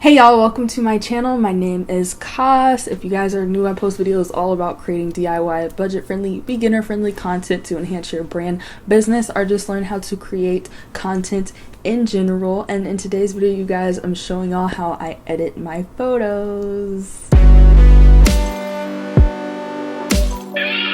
Hey y'all, welcome to my channel. My name is Cass. If you guys are new, I post videos all about creating DIY, budget-friendly, beginner-friendly content to enhance your brand, business, or just learn how to create content in general. And in today's video, you guys, I'm showing y'all how I edit my photos.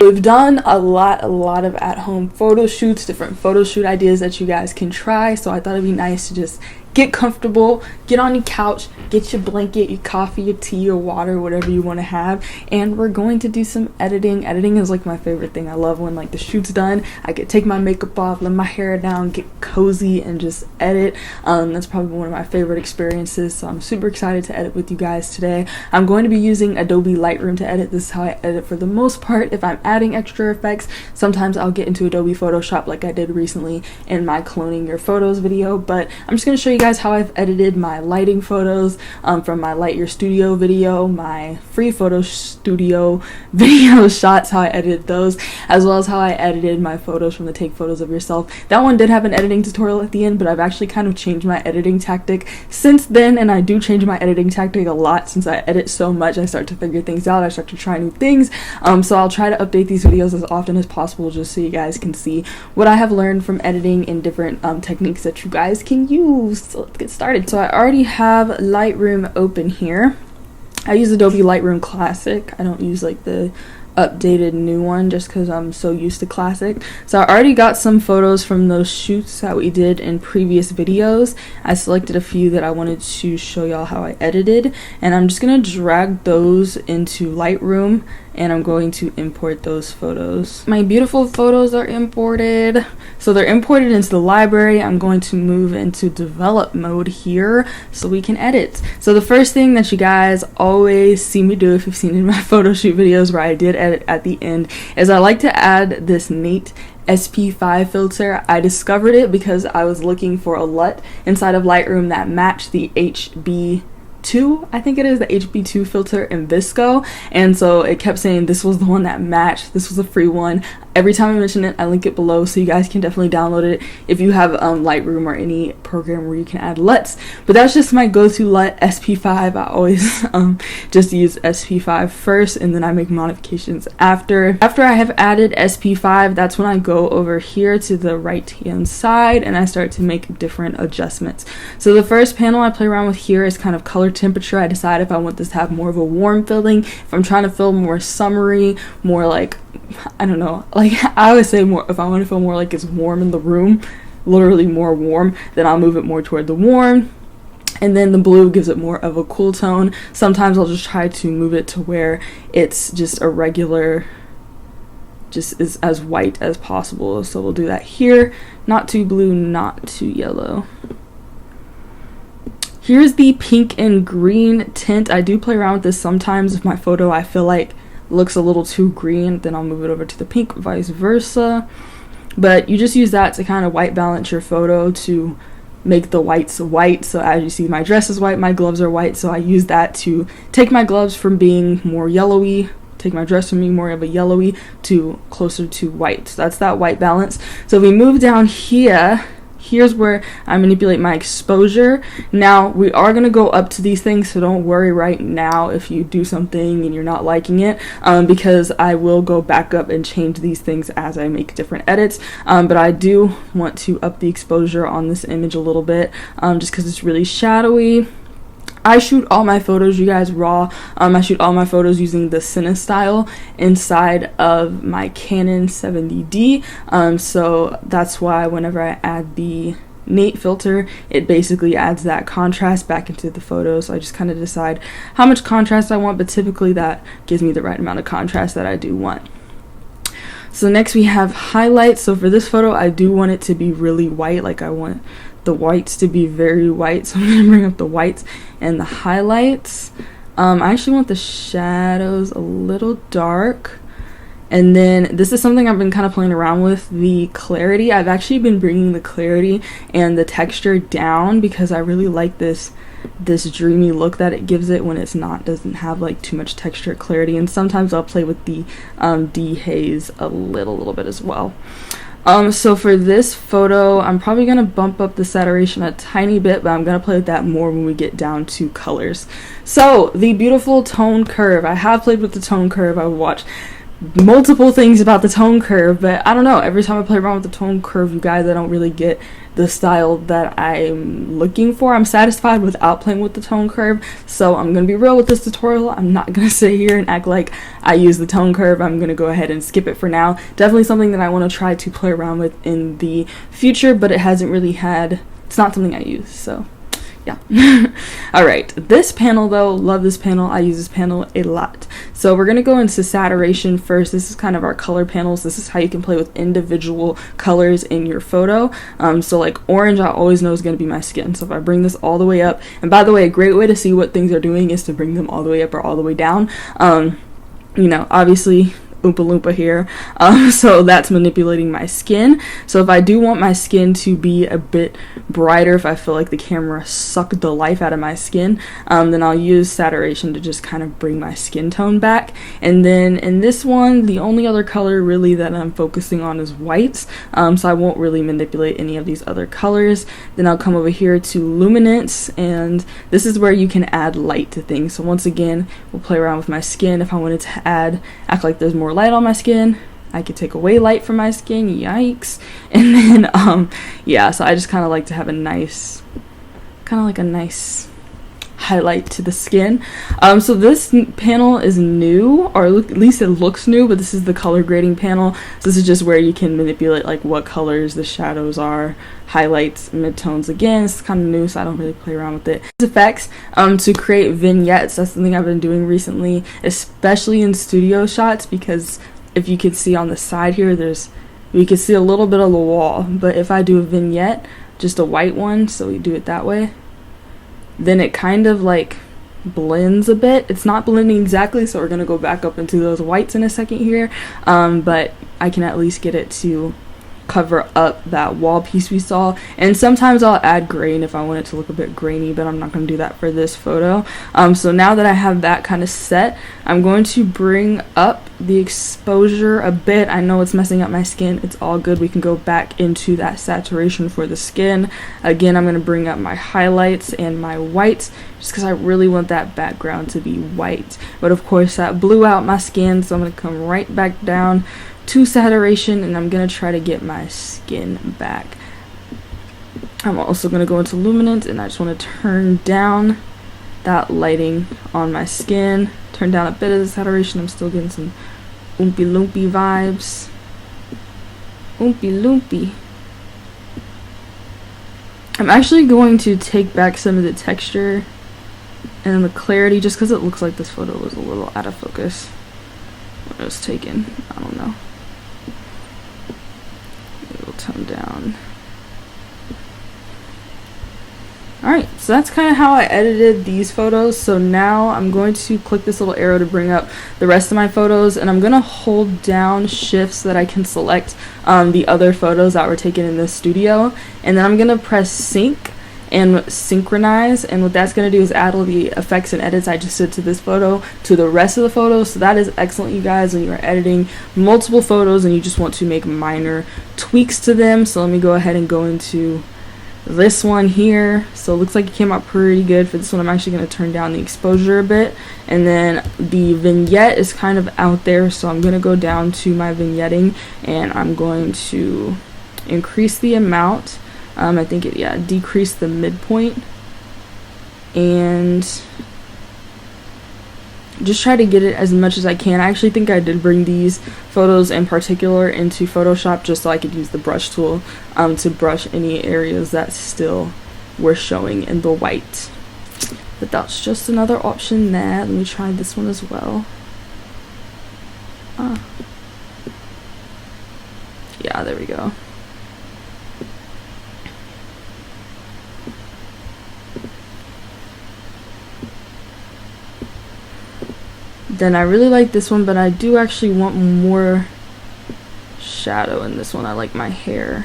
We've done a lot of at-home photo shoots, different photo shoot ideas that you guys can try. So I thought it'd be nice to just get comfortable, get on your couch, get your blanket, your coffee, your tea, your water, whatever you want to have, and we're going to do some editing. Editing is like my favorite thing. I love when like the shoot's done, I could take my makeup off, let my hair down, get cozy, and just edit. That's probably one of my favorite experiences, so I'm super excited to edit with you guys today. I'm going to be using Adobe Lightroom to edit. This is how I edit for the most part. If I'm adding extra effects, sometimes I'll get into Adobe Photoshop like I did recently in my cloning your photos video, but I'm just going to show you guys how I've edited my lighting photos from my Light Your Studio video, my free photo studio video shots, how I edited those, as well as how I edited my photos from the Take Photos of Yourself. That one did have an editing tutorial at the end, but I've actually kind of changed my editing tactic since then, and I do change my editing tactic a lot since I edit so much. I start to figure things out, I start to try new things, so I'll try to update these videos as often as possible just so you guys can see what I have learned from editing and different techniques that you guys can use. So let's get started. So I already have Lightroom open here. I use Adobe Lightroom Classic. I don't use like the updated new one just because I'm so used to Classic. So I already got some photos from those shoots that we did in previous videos. I selected a few that I wanted to show y'all how I edited, and I'm just gonna drag those into Lightroom and I'm going to import those photos. My beautiful photos are imported. So they're imported into the library. I'm going to move into develop mode here so we can edit. So the first thing that you guys always see me do, if you've seen in my photo shoot videos where I did edit at the end, is I like to add this neat SP5 filter. I discovered it because I was looking for a LUT inside of Lightroom that matched the HB2, I think it is, the HB2 filter in Visco, and so it kept saying this was the one that matched. This was a free one. Every time I mention it, I link it below, so you guys can definitely download it if you have Lightroom or any program where you can add LUTs. But that's just my go-to LUT, SP5. I always just use SP5 first, and then I make modifications after. After I have added SP5, that's when I go over here to the right-hand side and I start to make different adjustments. So the first panel I play around with here is kind of color temperature. I decide if I want this to have more of a warm feeling, if I'm trying to feel more summery, more like, I don't know, like I always say more, if I want to feel more like it's warm in the room, literally more warm, then I'll move it more toward the warm. And then the blue gives it more of a cool tone. Sometimes I'll just try to move it to where it's just a regular, just is as white as possible. So we'll do that here. Not too blue, not too yellow. Here's the pink and green tint. I do play around with this sometimes. If my photo I feel like looks a little too green, then I'll move it over to the pink, vice versa. But you just use that to kind of white balance your photo to make the whites white. So as you see, my dress is white, my gloves are white, so I use that to take my gloves from being more yellowy, take my dress from being more of a yellowy to closer to white. So that's that white balance. So if we move down here, here's where I manipulate my exposure. Now we are going to go up to these things, so don't worry right now if you do something and you're not liking it, because I will go back up and change these things as I make different edits. But I do want to up the exposure on this image a little bit, just because it's really shadowy. I shoot all my photos, you guys, raw. I shoot all my photos using the Cine style inside of my Canon 70D. So that's why whenever I add the Nate filter, it basically adds that contrast back into the photo. So I just kind of decide how much contrast I want, but typically that gives me the right amount of contrast that I do want. So next we have highlights. So for this photo, I do want it to be really white. Like I want the whites to be very white, so I'm going to bring up the whites and the highlights. I actually want the shadows a little dark, and then this is something I've been kind of playing around with, the clarity. I've actually been bringing the clarity and the texture down because I really like this dreamy look that it gives it when it's doesn't have like too much texture clarity. And sometimes I'll play with the dehaze a little bit as well. So for this photo, I'm probably going to bump up the saturation a tiny bit, but I'm going to play with that more when we get down to colors. So the beautiful tone curve. I have played with the tone curve. I've watched multiple things about the tone curve, but I don't know, every time I play around with the tone curve, you guys, I don't really get the style that I'm looking for. I'm satisfied without playing with the tone curve, so I'm gonna be real with this tutorial. I'm not gonna sit here and act like I use the tone curve. I'm gonna go ahead and skip it for now. Definitely something that I want to try to play around with in the future, but it hasn't really had, it's not something I use, so yeah. Alright, this panel though, love this panel. I use this panel a lot. So we're going to go into saturation first. This is kind of our color panels. This is how you can play with individual colors in your photo. So like orange, I always know is going to be my skin. So if I bring this all the way up, and by the way, a great way to see what things are doing is to bring them all the way up or all the way down. You know, obviously Oompa Loompa here, so that's manipulating my skin. So if I do want my skin to be a bit brighter, if I feel like the camera sucked the life out of my skin, then I'll use saturation to just kind of bring my skin tone back. And then in this one, the only other color really that I'm focusing on is whites, so I won't really manipulate any of these other colors. Then I'll come over here to luminance, and this is where you can add light to things. So once again, we'll play around with my skin. If I wanted to act like there's more light on my skin, I could take away light from my skin, yikes. And then yeah, so I just kind of like to have a nice, kind of like a nice highlight to the skin. So this panel is new, or at least it looks new, but this is the color grading panel. So this is just where you can manipulate like what colors the shadows are, highlights, midtones. Again, it's kind of new, so I don't really play around with it. Effects to create vignettes. That's something I've been doing recently, especially in studio shots, because if you could see on the side here, you can see a little bit of the wall. But if I do a vignette, just a white one, so we do it that way, then it kind of like blends a bit. It's not blending exactly, so we're gonna go back up into those whites in a second here, but I can at least get it to cover up that wall piece we saw. And sometimes I'll add grain if I want it to look a bit grainy, but I'm not going to do that for this photo. So now that I have that kind of set, I'm going to bring up the exposure a bit. I know it's messing up my skin, it's all good. We can go back into that saturation for the skin. Again, I'm going to bring up my highlights and my whites, just because I really want that background to be white. But of course that blew out my skin, so I'm going to come right back down to saturation, and I'm gonna try to get my skin back. I'm also gonna go into luminance, and I just want to turn down that lighting on my skin, turn down a bit of the saturation. I'm still getting some oompy loompy vibes. Oompy loompy. I'm actually going to take back some of the texture and the clarity, just because it looks like this photo was a little out of focus when it was taken. I don't know. It'll tone down. Alright, so that's kind of how I edited these photos. So now I'm going to click this little arrow to bring up the rest of my photos, and I'm going to hold down shift so that I can select the other photos that were taken in the studio, and then I'm going to press sync and synchronize, and what that's going to do is add all the effects and edits I just did to this photo to the rest of the photos. So that is excellent, you guys, when you are editing multiple photos and you just want to make minor tweaks to them. So let me go ahead and go into this one here. So it looks like it came out pretty good. For this one, I'm actually going to turn down the exposure a bit, and then the vignette is kind of out there, so I'm going to go down to my vignetting, and I'm going to increase the amount. I think decrease the midpoint, and just try to get it as much as I can. I actually think I did bring these photos in particular into Photoshop just so I could use the brush tool to brush any areas that still were showing in the white. But that's just another option there. Let me try this one as well. Yeah, there we go. Then I really like this one, but I do actually want more shadow in this one. I like my hair.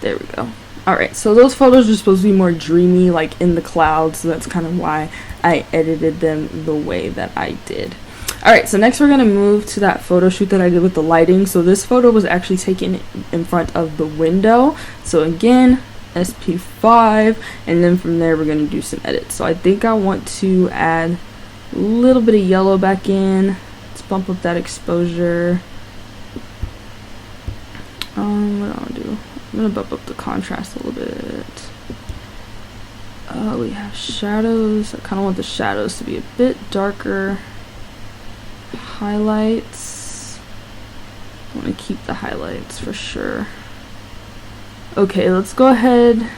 There we go. Alright, so those photos are supposed to be more dreamy, like in the clouds, so that's kind of why I edited them the way that I did. Alright, so next we're going to move to that photo shoot that I did with the lighting. So this photo was actually taken in front of the window. So again, SP5, and then from there we're going to do some edits. So I think I want to add a little bit of yellow back in. Let's bump up that exposure. What do I want to do? I'm going to bump up the contrast a little bit. We have shadows. I kind of want the shadows to be a bit darker. Highlights. I want to keep the highlights for sure. Okay, let's go ahead,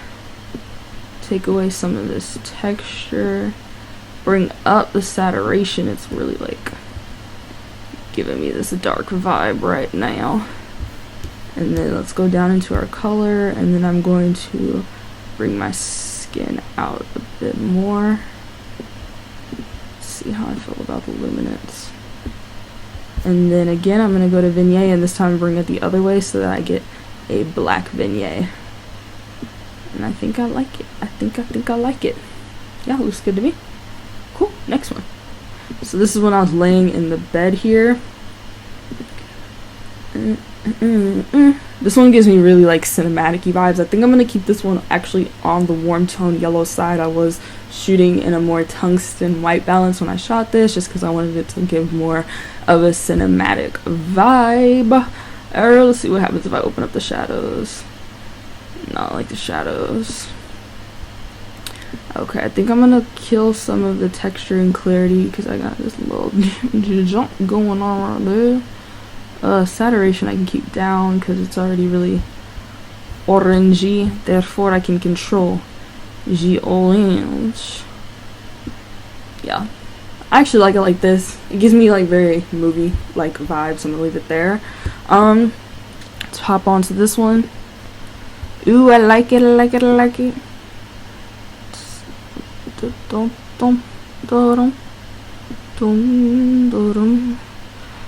take away some of this texture, bring up the saturation. It's really like giving me this dark vibe right now. And then let's go down into our color, and then I'm going to bring my skin out a bit more. Let's see how I feel about the luminance. And then again, I'm going to go to vignette, and this time bring it the other way so that I get a black vignette. And I think I like it. I think I like it. Yeah, looks good to me. Cool. Next one. So this is when I was laying in the bed here. This one gives me really like cinematic-y vibes. I think I'm going to keep this one actually on the warm tone yellow side. I was shooting in a more tungsten white balance when I shot this, just because I wanted it to give more of a cinematic vibe. Let's see what happens if I open up the shadows. Not like the shadows. Okay, I think I'm gonna kill some of the texture and clarity because I got this little jump going on right there. Saturation I can keep down because it's already really orangey. Therefore, I can control the orange. Yeah, I actually like it like this. It gives me like very movie like vibes. So I'm gonna leave it there. Let's hop on to this one. Ooh, I like it, I like it, I like it.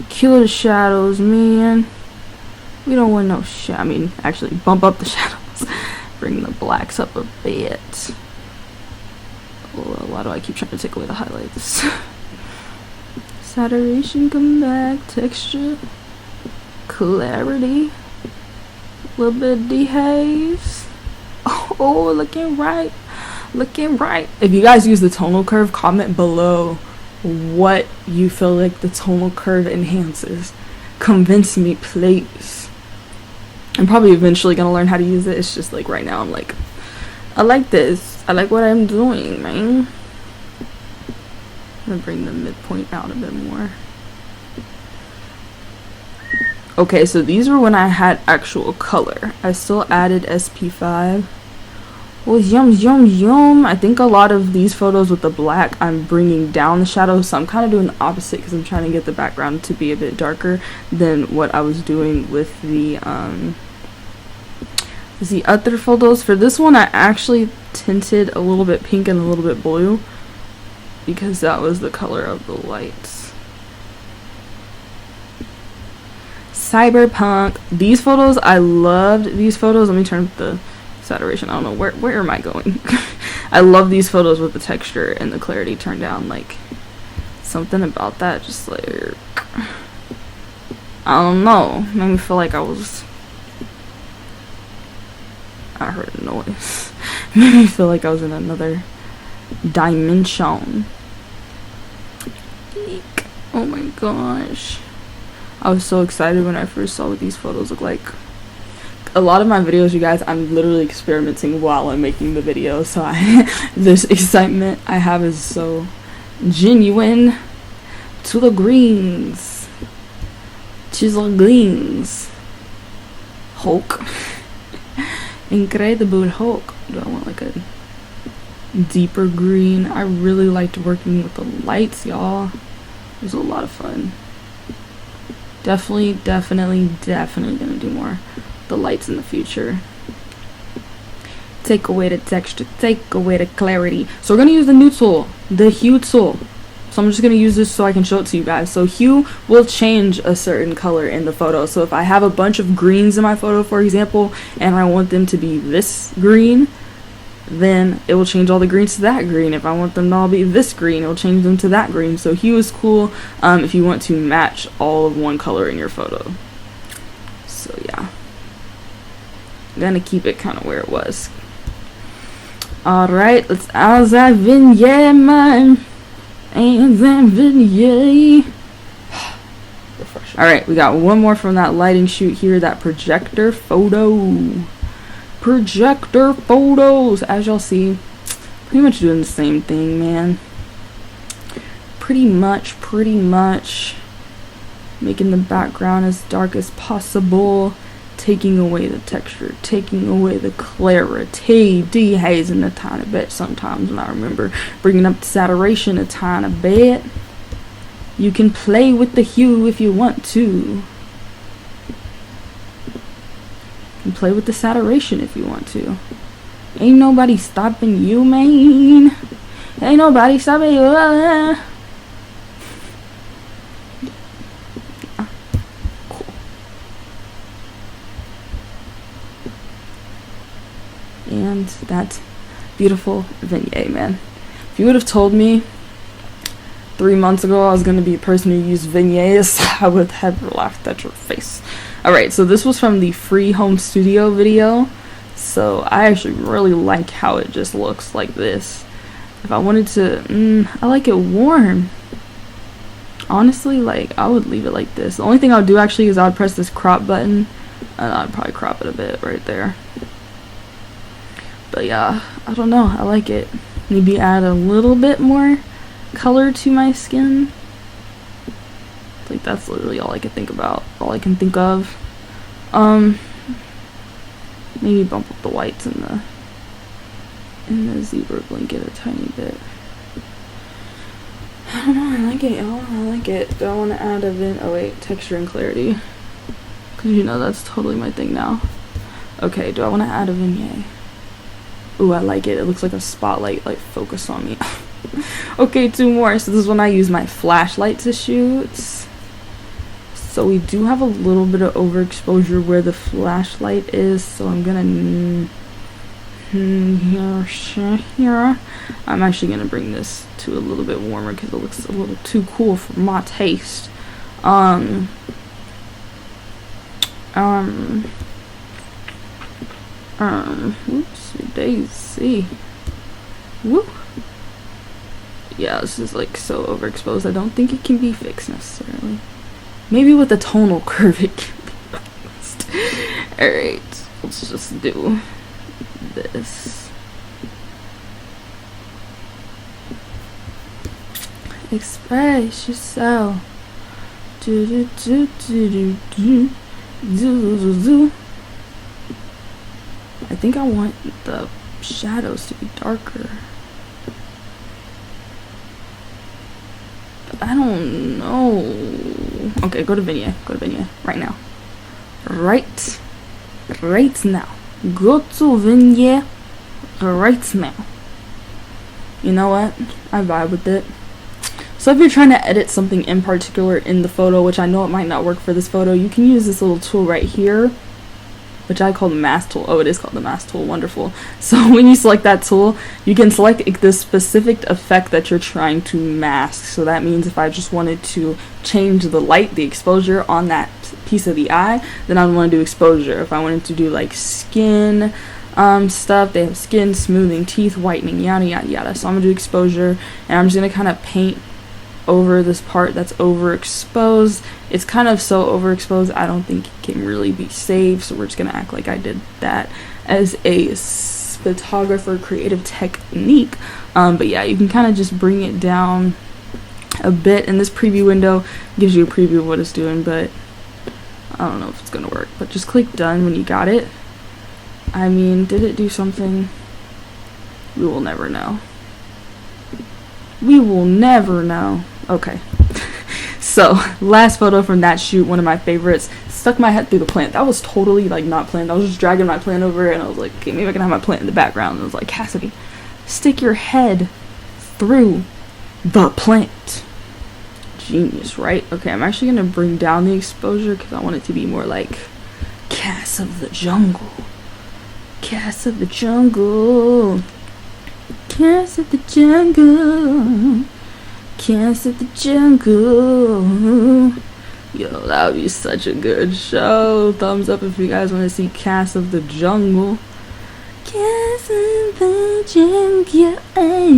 Kill the shadows, man. We don't want no I mean, actually bump up the shadows. Bring the blacks up a bit. Why do I keep trying to take away the highlights? Saturation, come back. Texture, clarity, a little bit of dehaze. Oh, looking right, looking right. If you guys use the tonal curve, comment below what you feel like the tonal curve enhances. Convince me, please. I'm probably eventually gonna learn how to use it. It's just like right now I'm like, I like this. I like what I'm doing, man. I'm gonna bring the midpoint out a bit more. Okay, so these were when I had actual color. I still added SP5. Oh, yum, yum, yum. I think a lot of these photos with the black, I'm bringing down the shadows. So I'm kind of doing the opposite because I'm trying to get the background to be a bit darker than what I was doing with the other photos. For this one, I actually tinted a little bit pink and a little bit blue because that was the color of the lights. Cyberpunk. These photos, I loved these photos. Let me turn up the saturation. I don't know where am I going. I love these photos with the texture and the clarity turned down. Like something about that just like, I don't know, made me feel like I heard a noise. Made me feel like I was in another dimension. Eek. Oh my gosh, I was so excited when I first saw what these photos look like. A lot of my videos, you guys, I'm literally experimenting while I'm making the video, so this excitement I have is so genuine. To the greens, chisel greens, Hulk, Incredible Hulk. Do I want like a deeper green? I really liked working with the lights, y'all. It was a lot of fun. Definitely gonna do more the lights in the future. Take away the texture, take away the clarity. So we're gonna use the new tool, the hue tool. So I'm just gonna use this so I can show it to you guys. So hue will change a certain color in the photo. So if I have a bunch of greens in my photo, for example, and I want them to be this green, then it will change all the greens to that green. If I want them to all be this green, it will change them to that green. So hue is cool if you want to match all of one color in your photo. So yeah, I'm gonna keep it kind of where it was. Alright, let's add that vignette, man. And that vignette. Alright, we got one more from that lighting shoot here, that projector photo. Projector photos. As y'all see, pretty much doing the same thing, man. Pretty much making the background as dark as possible, taking away the texture, taking away the clarity, de-hazing a tiny bit sometimes when I remember, bringing up the saturation a tiny bit. You can play with the hue if you want to. You can play with the saturation if you want to. Ain't nobody stopping you, man. Ain't nobody stopping you. Cool. And that beautiful vignette, man. If you would have told me 3 months ago I was going to be a person who used vignettes, I would have laughed at your face. Alright, so this was from the free home studio video. So I actually really like how it just looks like this. If I wanted to, I like it warm. Honestly, like, I would leave it like this. The only thing I would do actually is I would press this crop button, and I'd probably crop it a bit right there. But yeah, I don't know, I like it. Maybe add a little bit more color to my skin. Like, that's literally all I can think about, all I can think of. Maybe bump up the whites in the zebra blanket a tiny bit. I don't know, I like it, y'all. I like it. Do I want to add a oh wait, texture and clarity? Because you know that's totally my thing now. Okay, do I want to add a vignette? Ooh, I like it. It looks like a spotlight, like, focus on me. Okay, 2 more. So this is when I use my flashlight to shoot. So we do have a little bit of overexposure where the flashlight is, so I'm gonna here. I'm actually gonna bring this to a little bit warmer because it looks a little too cool for my taste. Whoopsie daisy. Woo. Yeah, this is like so overexposed. I don't think it can be fixed necessarily. Maybe with a tonal curve it can be fixed. Alright, let's just do this. Express yourself. Do do do do do do do do do. I think I want the shadows to be darker. I don't know. Okay, go to Vignette. Go to Vignette right now. Right now. Go to Vignette right now. You know what? I vibe with it. So if you're trying to edit something in particular in the photo, which I know it might not work for this photo, you can use this little tool right here, which I call the mask tool. Oh, it is called the mask tool. Wonderful. So when you select that tool, you can select the specific effect that you're trying to mask. So that means if I just wanted to change the light, the exposure on that piece of the eye, then I would want to do exposure. If I wanted to do like skin stuff, they have skin, smoothing, teeth, whitening, yada yada yada. So I'm gonna do exposure, and I'm just gonna kind of paint over this part that's overexposed. It's kind of so overexposed I don't think it can really be saved, so we're just gonna act like I did that as a photographer creative technique. But yeah, you can kind of just bring it down a bit, and this preview window gives you a preview of what it's doing, but I don't know if it's gonna work. But just click done when you got it. I mean, did it do something? We will never know. We will never know. Okay. So, last photo from that shoot, one of my favorites. Stuck my head through the plant. That was totally, like, not planned. I was just dragging my plant over, and I was like, okay, maybe I can have my plant in the background. And I was like, Cassidy, stick your head through the plant. Genius, right? Okay, I'm actually going to bring down the exposure because I want it to be more like Cass of the Jungle. Cass of the Jungle. Cats of the jungle. Cats of the jungle. Yo, that would be such a good show. Thumbs up if you guys want to see Cats of the Jungle. Cats of the jungle. I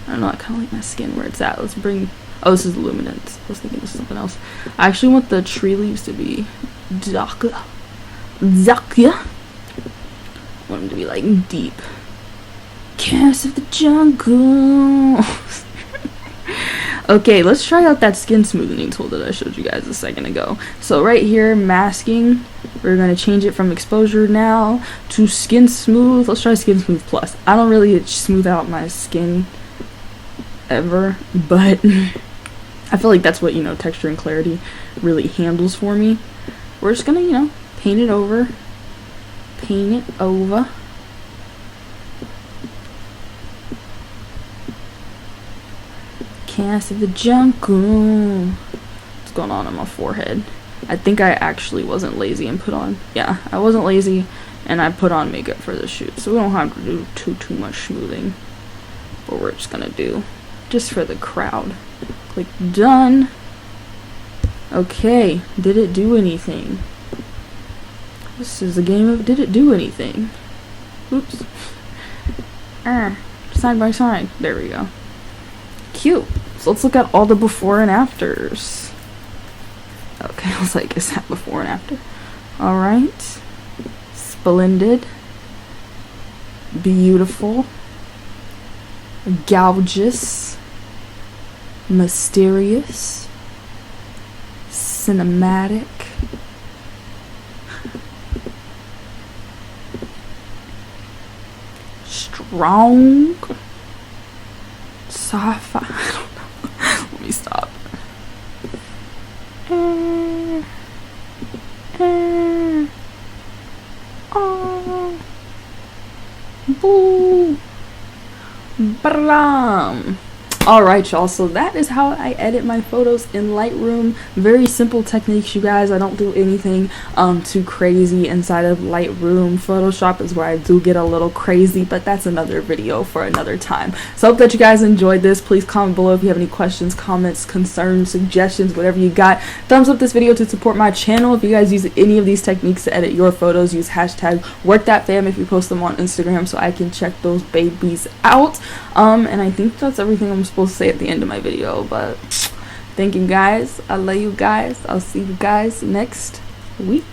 don't know, I kind of like my skin where it's at. Let's bring... Oh, this is luminance. I was thinking this is something else. I actually want the tree leaves to be darker. I want them to be like deep. Cats of the jungle. Okay, let's try out that skin smoothing tool that I showed you guys a second ago. So right here, masking, we're going to change it from exposure now to skin smooth. Let's try skin smooth plus. I don't really smooth out my skin ever, but I feel like that's what, you know, texture and clarity really handles for me. We're just going to, you know, paint it over. Paint it over. Cats of the jungle. What's going on my forehead? I think I actually wasn't lazy and put on... Yeah, I wasn't lazy and I put on makeup for the shoot. So we don't have to do too much smoothing. But we're just gonna do just for the crowd. Click done. Okay, did it do anything? This is a game of did it do anything? Oops. Side by side. There we go. Cute. So let's look at all the before and afters. Okay, I was like, is that before and after? Alright. Splendid. Beautiful. Gorgeous. Mysterious. Cinematic. Strong. Sci-fi. I don't know. Let me stop. Oh. Boo. Bram. Alright, y'all, so that is how I edit my photos in Lightroom. Very simple techniques, you guys. I don't do anything too crazy inside of Lightroom. Photoshop is where I do get a little crazy, but that's another video for another time. So I hope that you guys enjoyed this. Please comment below if you have any questions, comments, concerns, suggestions, whatever you got. Thumbs up this video to support my channel. If you guys use any of these techniques to edit your photos, use hashtag workthatfam if you post them on Instagram so I can check those babies out. And I think that's everything I'm supposed to say at the end of my video, but thank you guys. I love you guys. I'll see you guys next week.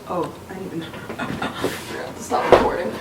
Oh, I didn't even forgot to stop recording.